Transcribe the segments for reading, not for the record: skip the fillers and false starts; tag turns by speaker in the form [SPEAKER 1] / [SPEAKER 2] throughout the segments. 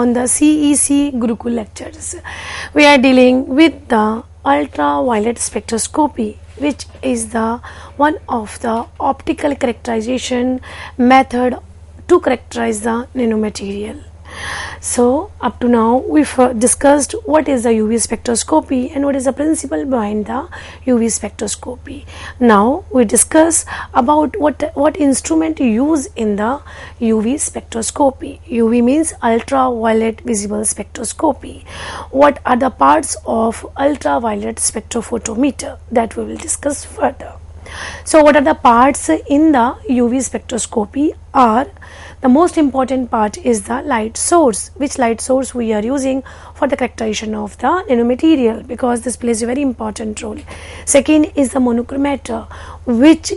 [SPEAKER 1] on the CEC Gurukul lectures. We are dealing with the ultraviolet spectroscopy, which is the one of the optical characterization method to characterize the nanomaterial. So up to now we've discussed what is the UV spectroscopy and what is the principle behind the UV spectroscopy. Now we discuss about what instrument use in the UV spectroscopy. UV means ultraviolet visible spectroscopy. What are the parts of ultraviolet spectrophotometer, that we will discuss further. So what are the parts in the UV spectroscopy are, the most important part is the light source, which light source we are using for the characterization of the nanomaterial, because this plays a very important role. Second is the monochromator, which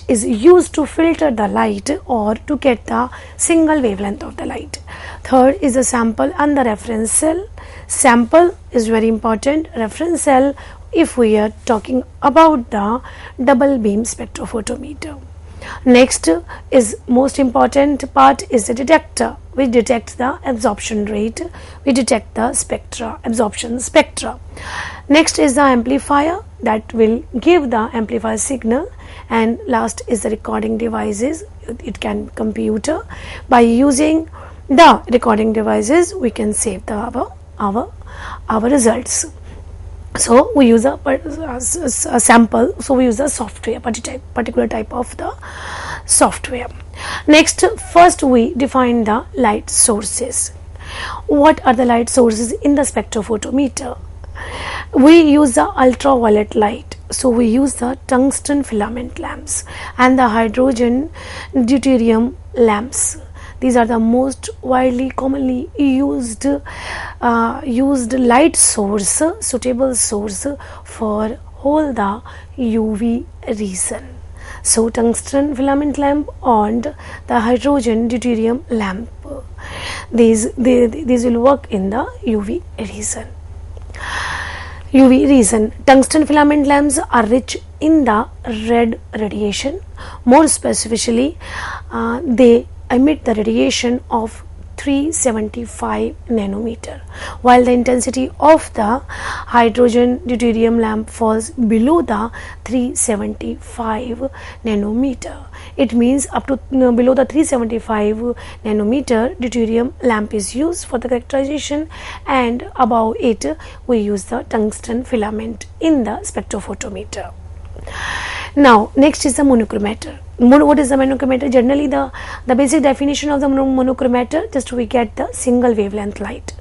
[SPEAKER 1] is used to filter the light or to get the single wavelength of the light. Third is the sample and the reference cell. Sample is very important, reference cell if we are talking about the double beam spectrophotometer. Next is most important part is the detector, which detects the absorption rate, we detect the spectra, absorption spectra. Next is the amplifier, that will give the amplifier signal, and last is the recording devices. It can be computer. By using the recording devices we can save the our results. So we use a sample, so we use a software, particular type of the software. Next, first we define the light sources. What are the light sources in the spectrophotometer? We use the ultraviolet light, so we use the tungsten filament lamps and the hydrogen deuterium lamps. These are the most widely commonly used light source, suitable source for whole the UV region. So tungsten filament lamp and the hydrogen deuterium lamp, these will work in the UV region. Tungsten filament lamps are rich in the red radiation. More specifically, they emit the radiation of 375 nanometer, while the intensity of the hydrogen deuterium lamp falls below the 375 nanometer. It means up to below the 375 nanometer deuterium lamp is used for the characterization, and above it we use the tungsten filament in the spectrophotometer. Now next is the monochromator. What is the monochromator? Generally the basic definition of the monochromator, just we get the single wavelength light.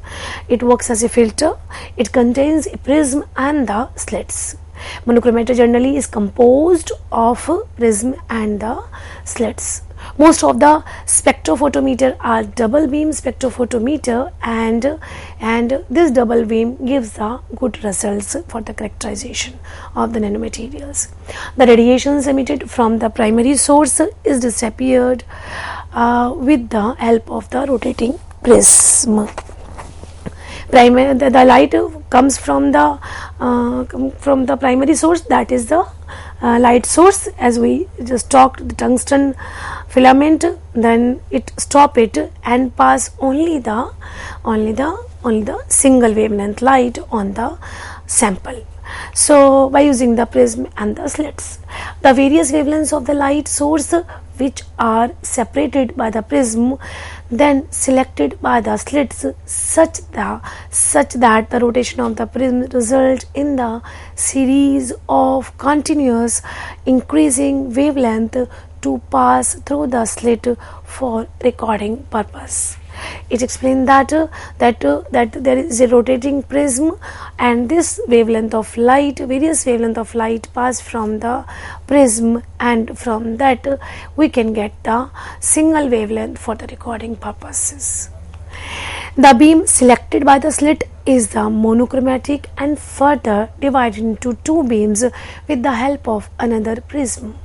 [SPEAKER 1] It works as a filter. It contains a prism and the slits. Monochromator generally is composed of prism and the slits. Most of the spectrophotometer are double beam spectrophotometer, and this double beam gives the good results for the characterization of the nanomaterials. The radiations emitted from the primary source is disappeared with the help of the rotating prism. The light comes from the primary source, that is the light source, as we just talked, the tungsten filament, then it stop it and pass only the single wavelength light on the sample. So by using the prism and the slits, the various wavelengths of the light source which are separated by the prism, then selected by the slits such that the rotation of the prism results in the series of continuous increasing wavelength to pass through the slit for recording purpose. It explained that there is a rotating prism, and this wavelength of light, various wavelength of light pass from the prism, and from that we can get the single wavelength for the recording purposes. The beam selected by the slit is the monochromatic and further divided into two beams with the help of another prism.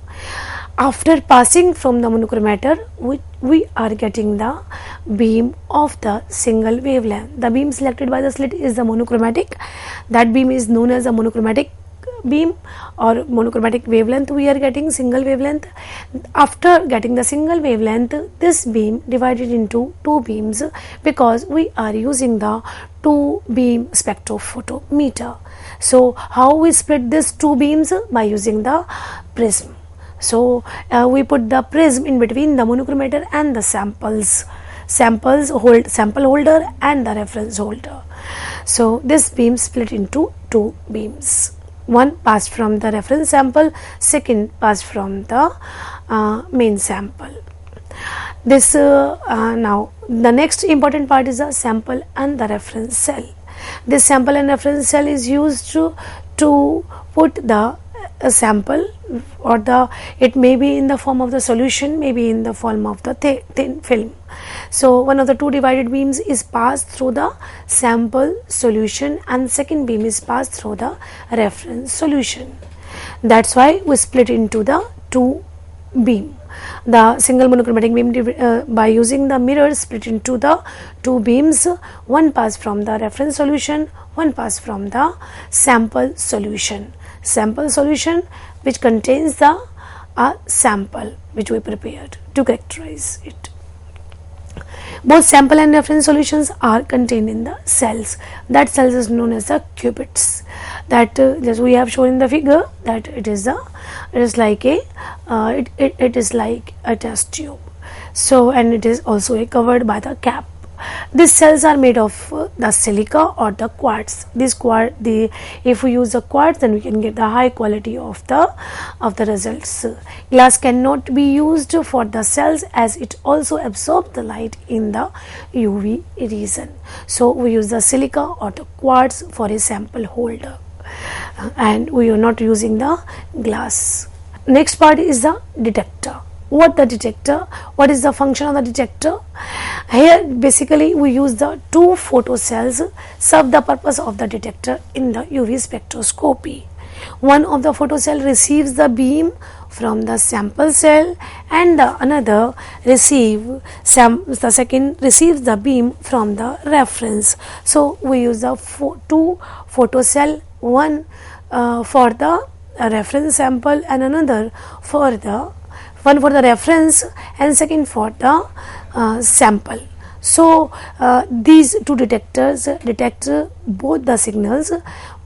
[SPEAKER 1] After passing from the monochromator, we are getting the beam of the single wavelength. The beam selected by the slit is the monochromatic. That beam is known as the monochromatic beam or monochromatic wavelength, we are getting single wavelength. After getting the single wavelength, this beam divided into two beams because we are using the two beam spectrophotometer. So how we split these two beams? By using the prism. So we put the prism in between the monochromator and the sample holder and the reference holder. So this beam split into two beams. One passed from the reference sample, second passed from the main sample. This now the next important part is the sample and the reference cell. This sample and reference cell is used to put the sample, or it may be in the form of the solution, maybe in the form of the thin film. So one of the two divided beams is passed through the sample solution and second beam is passed through the reference solution. That's why we split into the two beam. The single monochromatic beam by using the mirror split into the two beams. One pass from the reference solution, one pass from the sample solution. Sample solution which contains the sample which we prepared to characterize it. Both sample and reference solutions are contained in the cells. That cells is known as the qubits. That as we have shown in the figure, that it is like a test tube. So and it is also covered by the cap. These cells are made of the silica or the quartz. If we use the quartz, then we can get the high quality of the results. Glass cannot be used for the cells as it also absorbs the light in the UV region. So we use the silica or the quartz for a sample holder, and we are not using the glass. Next part is the detector. What is the function of the detector? Here basically we use the two photocells serve the purpose of the detector in the UV spectroscopy. One of the photocell receives the beam from the sample cell and the another the second receives the beam from the reference. So we use the two photocell, one for the reference sample and another for the reference and second for the sample. So these two detectors detect both the signals,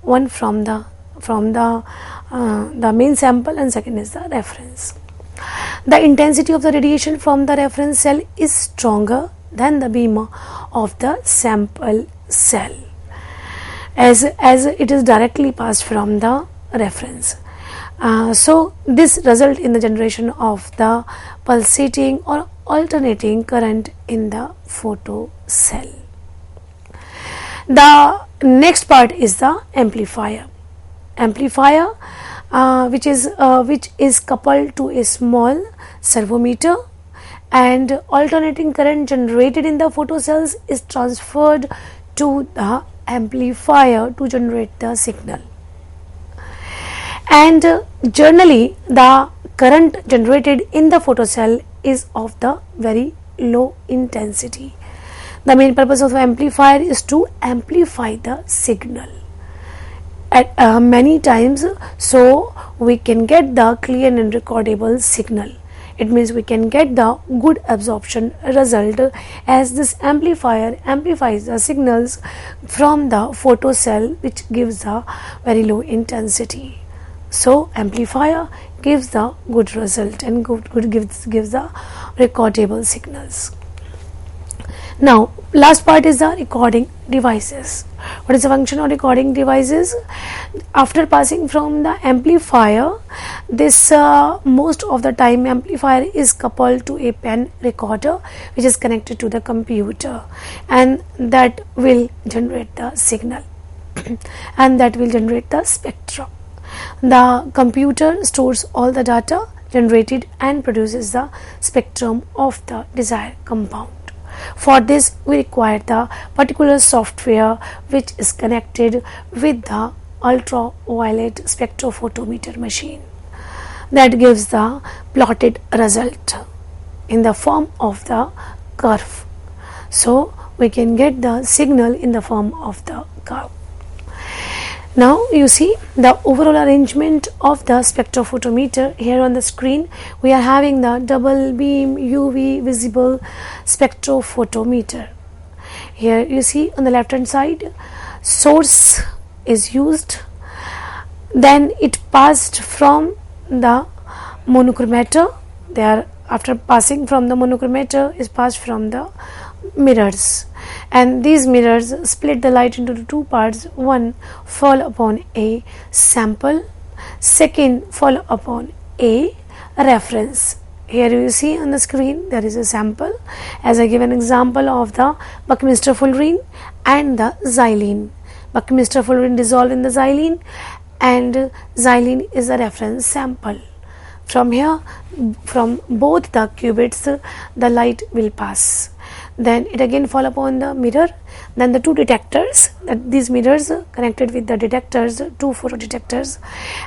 [SPEAKER 1] one from the main sample and second is the reference. The intensity of the radiation from the reference cell is stronger than the beam of the sample cell as it is directly passed from the reference. So this result in the generation of the pulsating or alternating current in the photocell. The next part is the amplifier. Which is coupled to a small servometer, and alternating current generated in the photocells is transferred to the amplifier to generate the signal. And generally the current generated in the photocell is of the very low intensity. The main purpose of the amplifier is to amplify the signal at many times, so we can get the clear and recordable signal. It means we can get the good absorption result, as this amplifier amplifies the signals from the photocell, which gives the very low intensity. So amplifier gives the good result and gives the recordable signals. Now last part is the recording devices. What is the function of recording devices? After passing from the amplifier, this most of the time amplifier is coupled to a pen recorder which is connected to the computer, and that will generate the signal and that will generate the spectrum. The computer stores all the data generated and produces the spectrum of the desired compound. For this we require the particular software which is connected with the ultraviolet spectrophotometer machine, that gives the plotted result in the form of the curve. So we can get the signal in the form of the curve. Now you see the overall arrangement of the spectrophotometer. Here on the screen we are having the double beam UV visible spectrophotometer. Here you see on the left hand side source is used, then it passed from the monochromator. There after passing from the monochromator is passed from the mirrors, and these mirrors split the light into two parts. One fall upon a sample, second fall upon a reference. Here you see on the screen there is a sample, as I give an example of the Buckminster fullerene and the xylene. Buckminster fullerene dissolved in the xylene, and xylene is a reference sample. From here, from both the qubits, the light will pass. Then it again fall upon the mirror. Then the two detectors, these mirrors connected with the detectors, two photo detectors,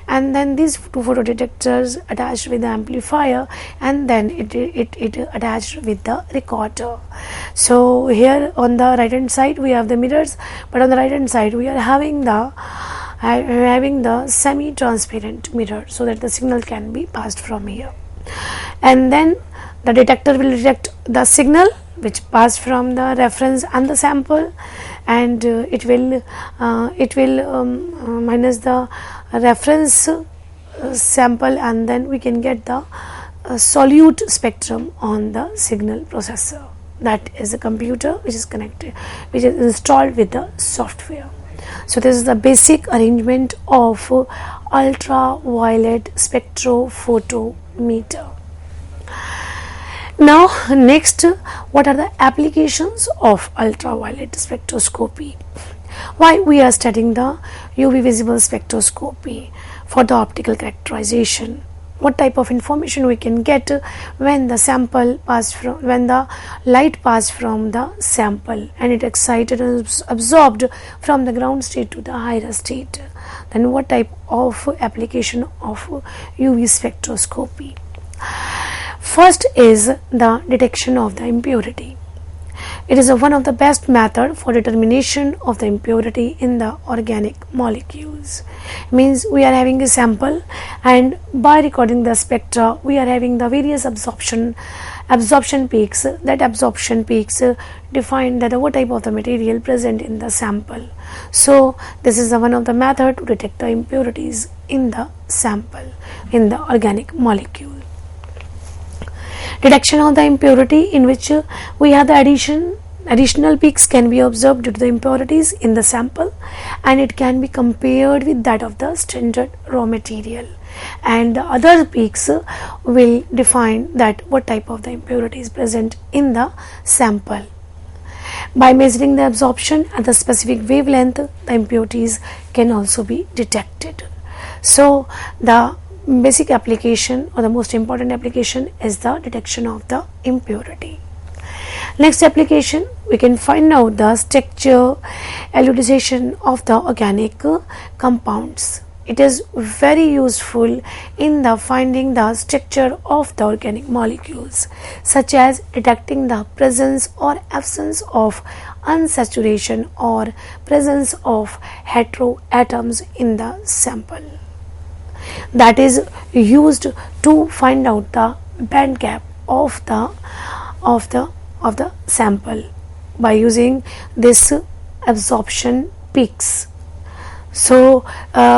[SPEAKER 1] and then these two photo detectors attached with the amplifier, and then it attached with the recorder. So here on the right hand side we have the mirrors, but on the right hand side we are having the semi-transparent mirror, so that the signal can be passed from here, and then the detector will detect the signal which passed from the reference and the sample, and it will minus the reference sample, and then we can get the solute spectrum on the signal processor. That is a computer which is connected, which is installed with the software. So this is the basic arrangement of ultraviolet spectrophotometer. Now next, what are the applications of ultraviolet spectroscopy? Why we are studying the UV visible spectroscopy? For the optical characterization. What type of information we can get when the light passed from the sample and it excited and absorbed from the ground state to the higher state? Then what type of application of UV spectroscopy? First is the detection of the impurity. It is one of the best method for determination of the impurity in the organic molecules. Means we are having a sample, and by recording the spectra we are having the various absorption peaks. That absorption peaks define that what type of the material present in the sample. So this is one of the method to detect the impurities in the sample in the organic molecule. Detection of the impurity, in which we have the additional peaks can be observed due to the impurities in the sample, and it can be compared with that of the standard raw material, and the other peaks will define that what type of the impurity is present in the sample. By measuring the absorption at the specific wavelength, the impurities can also be detected. So the basic application, or the most important application, is the detection of the impurity. Next application, we can find out the structure elucidation of the organic compounds. It is very useful in the finding the structure of the organic molecules, such as detecting the presence or absence of unsaturation or presence of heteroatoms in the sample. That is used to find out the band gap of the sample by using this absorption peaks. So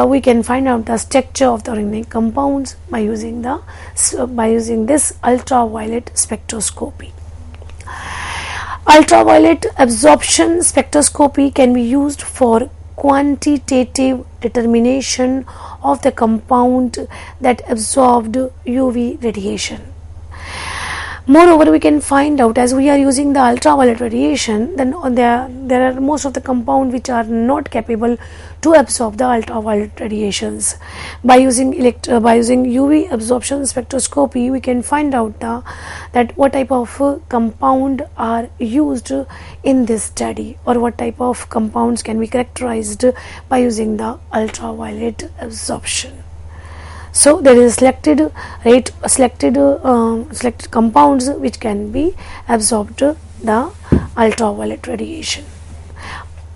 [SPEAKER 1] we can find out the structure of the organic compounds by using this ultraviolet spectroscopy. Ultraviolet absorption spectroscopy can be used for quantitative determination of the compound that absorbed UV radiation. Moreover, we can find out, as we are using the ultraviolet radiation, then there are most of the compounds which are not capable to absorb the ultraviolet radiations. By using UV absorption spectroscopy, we can find out that what type of compound are used in this study, or what type of compounds can be characterized by using the ultraviolet absorption. So there is selected compounds which can be absorbed the ultraviolet radiation.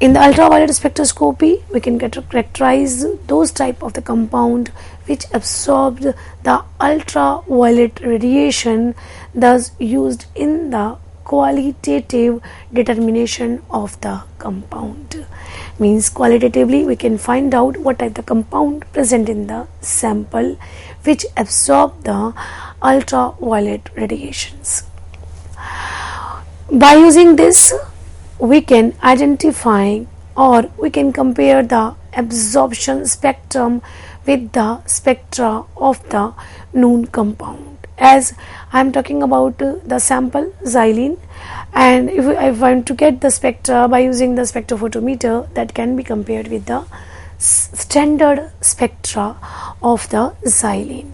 [SPEAKER 1] In the ultraviolet spectroscopy, we can characterize those type of the compound which absorbed the ultraviolet radiation, thus used in the qualitative determination of the compound. Means qualitatively we can find out what type of compound present in the sample which absorb the ultraviolet radiations. By using this, we can identify or we can compare the absorption spectrum with the spectra of the known compound. As I am talking about the sample xylene, and if I want to get the spectra by using the spectrophotometer, that can be compared with the standard spectra of the xylene.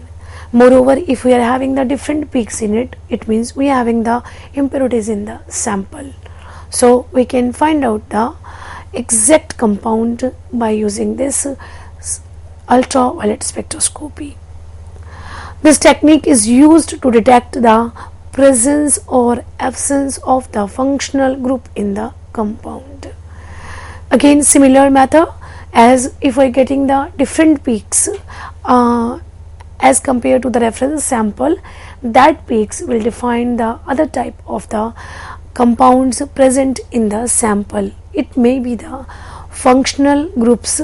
[SPEAKER 1] Moreover, if we are having the different peaks in it, it means we are having the impurities in the sample. So we can find out the exact compound by using this ultraviolet spectroscopy. This technique is used to detect the presence or absence of the functional group in the compound. Again, similar method, as if we are getting the different peaks as compared to the reference sample, that peaks will define the other type of the compounds present in the sample. It may be the functional groups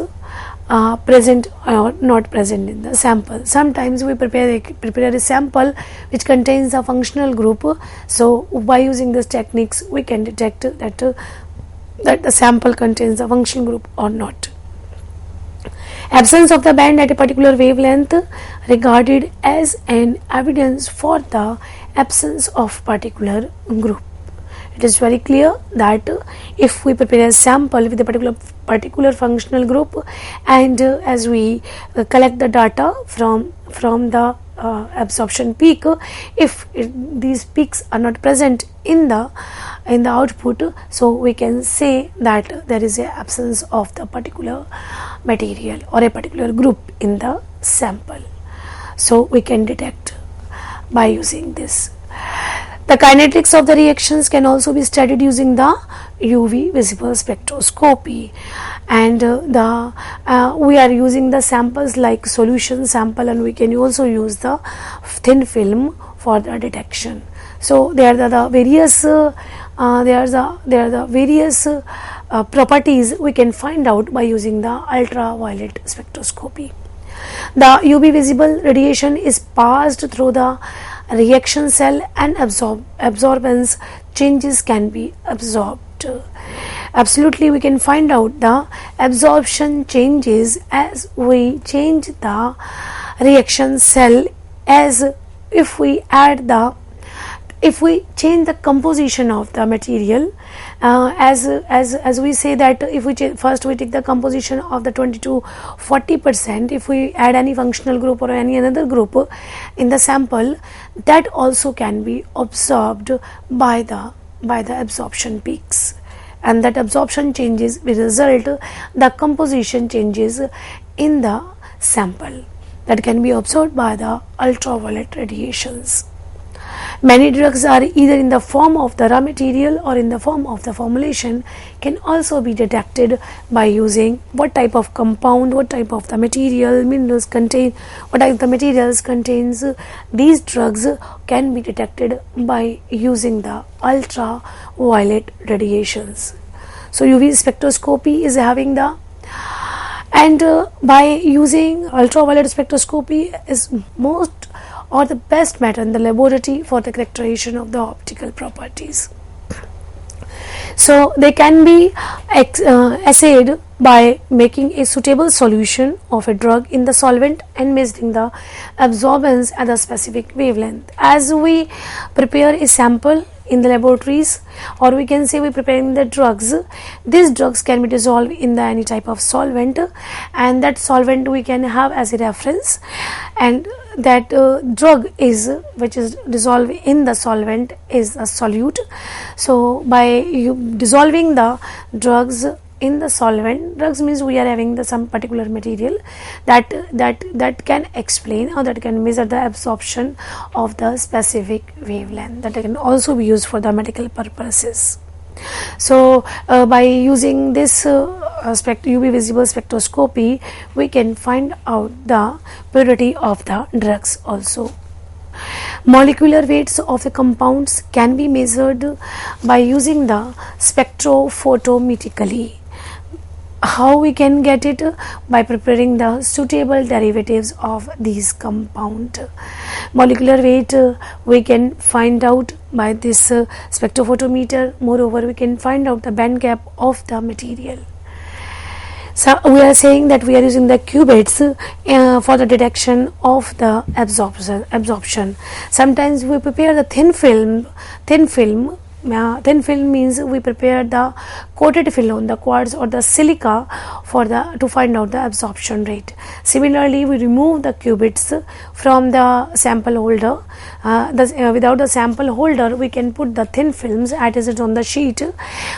[SPEAKER 1] present or not present in the sample. Sometimes we prepare a sample which contains a functional group, so by using these techniques we can detect that the sample contains a functional group or not. Absence of the band at a particular wavelength regarded as an evidence for the absence of particular group. It is very clear that if we prepare a sample with a particular functional group, and as we collect the data from the absorption peak, if these peaks are not present in the output, so we can say that there is a absence of the particular material or a particular group in the sample. So we can detect by using this. The kinetics of the reactions can also be studied using the UV visible spectroscopy, and we are using the samples like solution sample, and we can also use the thin film for the detection. So there are the various properties we can find out by using the ultraviolet spectroscopy. The UV visible radiation is passed through the reaction cell, and absorbance changes can be absorbed. Absolutely, we can find out the absorption changes as we change the reaction cell, as if we change the composition of the material, as we say that if we first we take the composition of the 20 to 40%, if we add any functional group or any another group in the sample, that also can be absorbed by the absorption peaks, and that absorption changes will result the composition changes in the sample that can be observed by the ultraviolet radiations. Many drugs are either in the form of the raw material or in the form of the formulation, can also be detected by using what type of compound, what type of the material, minerals contain, what type of the materials contains these drugs can be detected by using the ultraviolet radiations. So UV spectroscopy is having the, and by using ultraviolet spectroscopy is most or the best method in the laboratory for the characterization of the optical properties. So they can be assayed by making a suitable solution of a drug in the solvent and measuring the absorbance at a specific wavelength. As we prepare a sample in the laboratories, or we can say we preparing the drugs, these drugs can be dissolved in the any type of solvent, and that solvent we can have as a reference, and that drug is which is dissolved in the solvent is a solute. So by dissolving the drugs in the solvent, drugs means we are having the some particular material that can explain or that can measure the absorption of the specific wavelength, that can also be used for the medical purposes. So by using this UV visible spectroscopy, we can find out the purity of the drugs also. Molecular weights of the compounds can be measured by using the spectrophotometrically. How we can get it? By preparing the suitable derivatives of these compound. Molecular weight we can find out by this spectrophotometer. Moreover, we can find out the band gap of the material. So we are saying that we are using the qubits for the detection of the absorption. Sometimes we prepare the thin film means we prepare the coated film, the quartz or the silica to find out the absorption rate. Similarly, we remove the qubits from the sample holder. Without the sample holder, we can put the thin films as it on the sheet.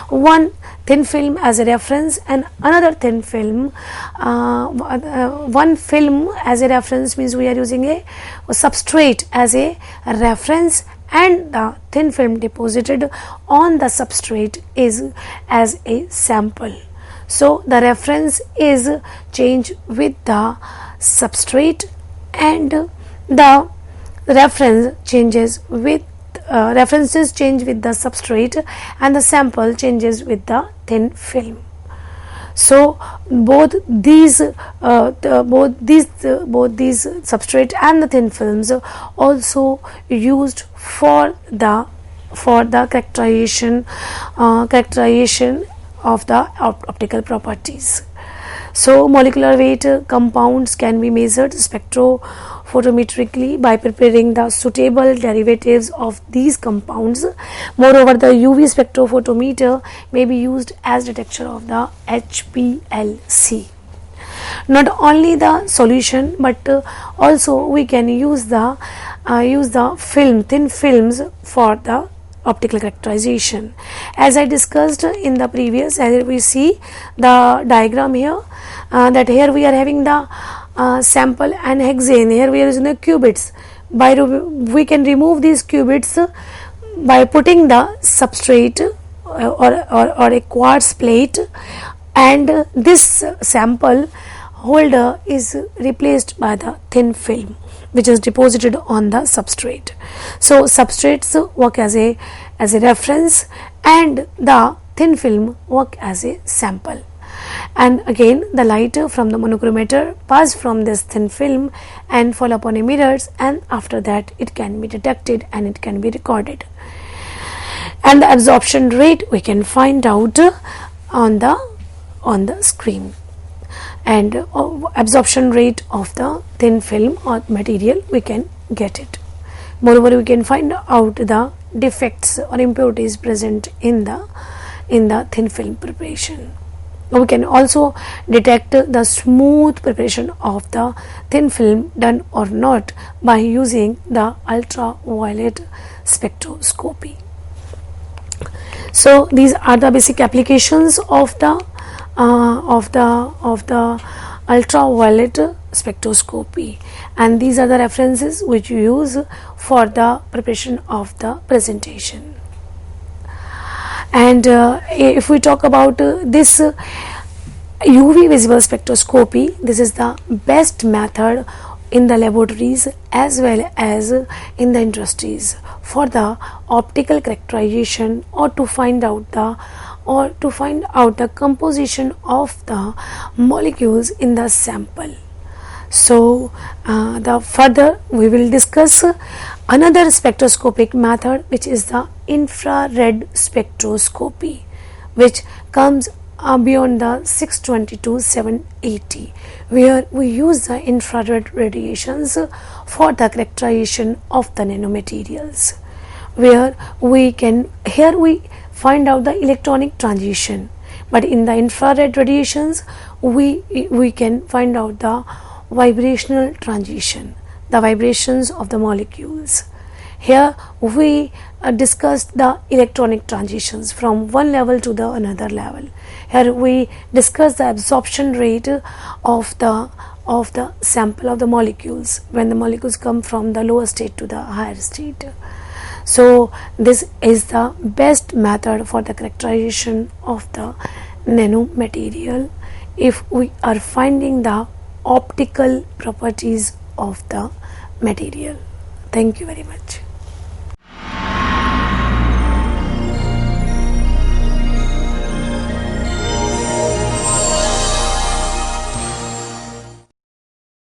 [SPEAKER 1] One thin film as a reference and another thin film. One film as a reference means we are using a substrate as a reference, and the thin film deposited on the substrate is as a sample. So the reference is changed with the substrate, and the reference changes with references change with the substrate, and the sample changes with the thin film. So both these substrate and the thin films also used for the characterization of the optical properties. So molecular weight compounds can be measured spectrophotometrically by preparing the suitable derivatives of these compounds. Moreover, the UV spectrophotometer may be used as detector of the HPLC. Not only the solution, but also we can use the thin films for the optical characterization. As I discussed in the previous, as we see the diagram here, that here we are having the sample and hexane. Here we are using the qubits. We can remove these qubits by putting the substrate or a quartz plate, and this sample holder is replaced by the thin film which is deposited on the substrate. So substrates work as a reference, and the thin film work as a sample. And again, the light from the monochromator pass from this thin film and fall upon a mirrors, and after that it can be detected and it can be recorded. And the absorption rate we can find out on the screen, and absorption rate of the thin film or material we can get it. Moreover, we can find out the defects or impurities present in the thin film preparation. We can also detect the smooth preparation of the thin film done or not by using the ultraviolet spectroscopy. So these are the basic applications of the ultraviolet spectroscopy, and these are the references which you use for the preparation of the presentation. And if we talk about this UV visible spectroscopy, this is the best method in the laboratories as well as in the industries for the optical characterization, or to find out the composition of the molecules in the sample. So the further we will discuss another spectroscopic method, which is the infrared spectroscopy, which comes beyond the 620 to 780, where we use the infrared radiations for the characterization of the nanomaterials, where we find out the electronic transition, but in the infrared radiations we can find out the vibrational transition, the vibrations of the molecules. Here we discussed the electronic transitions from one level to the another level. Here we discuss the absorption rate of the sample of the molecules when the molecules come from the lower state to the higher state. So this is the best method for the characterization of the nanomaterial if we are finding the optical properties of the material. Thank you very much.